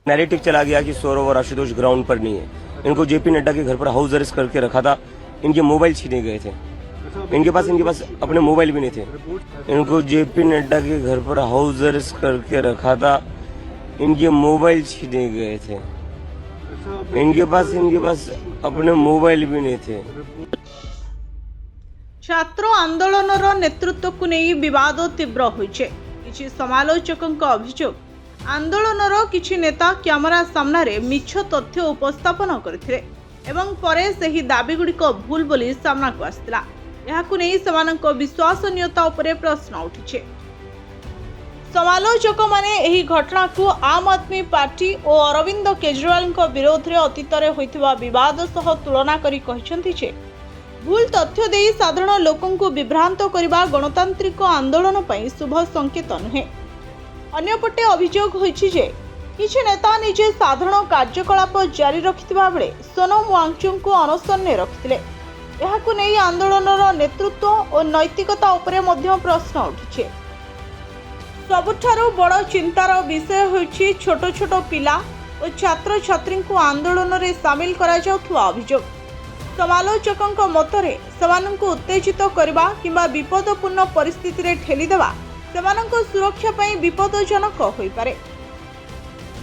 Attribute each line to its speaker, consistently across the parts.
Speaker 1: Narrative चला गया कि सौरव और आशुतोष ग्राउंड पर नहीं है। इनको जेपी नड्डा के घर पर हाउस अरेस्ट करके रखा था। इनके मोबाइल छीने गए थे। इनके पास अपने मोबाइल भी नहीं थे। इनको जेपी नड्डा के घर पर हाउस अरेस्ट करके रखा था। इनके मोबाइल छीने गए थे। इनके पास अपने मोबाइल भी नहीं थे।
Speaker 2: छात्र आंदोलन नेतृत्व को नहीं विवाद तीव्र होइछे। किछि समालोचकक अभियोग आंदोलन किछि नेता कैमरा सामने मिछ तथ्य उपस्थापन करथिले एवं परे सही दाबीगुड़िक भूल बोली सामना को आसिला। एहाकु नहीं सेमानक विश्वसनीयता उपरे प्रश्न उठिछे। समालोचक माने एही घटना को आम आदमी पार्टी और अरविंद केजरीवाल विरोध में अतीत में होइथिबा विवाद सह तुलना करी कहिसेंति जे भूल तथ्य देई साधारण लोकन को विभ्रांत करबा गणतांत्रिक आंदोलन पई शुभ संकेत नुहे। अन्यपटे अभियोग होइछि जे किछि नेता निजे साधारण कार्यकलाप जारी रखिथिबा बेले सोनम वांगचुक को अनशन्य रखिथिले। एहाकु नै आंदोलनर नेतृत्व और नैतिकता उपरे मध्य प्रश्न उठिछे। सबुठारु बड़ चिंतार विषय होइछि छोट छोट पिला और छात्र छात्री को आंदोलन में सामिल करा जाउथुवा अभियोग। समालोचकक मतरे सेमानंकु उत्तेजित करबा किंबा विपदपूर्ण परिस्थिति रे ठेली देबा सेमानंको सुरक्षा पई विपदजनक होई पारे।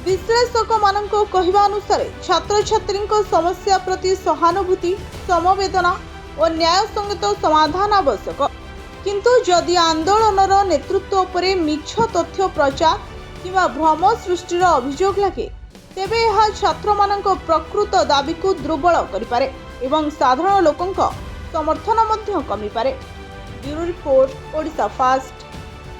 Speaker 2: विश्लेषक मानंको कहिबा अनुसार छात्र छात्री समस्या प्रति सहानुभूति समवेदना और न्याय संगत समाधान आवश्यक। किंतु जदि आंदोलनर नेतृत्व उपरे मिछ तथ्य प्रचार किंबा भ्रम सृष्टिर अभियोग लागे तेबे यह छात्र मानक प्रकृत दाबी को दुर्बल करिपारे एवं साधारण लोकंक समर्थन मध्य कमी पारे। Bureau report, Odisha fast.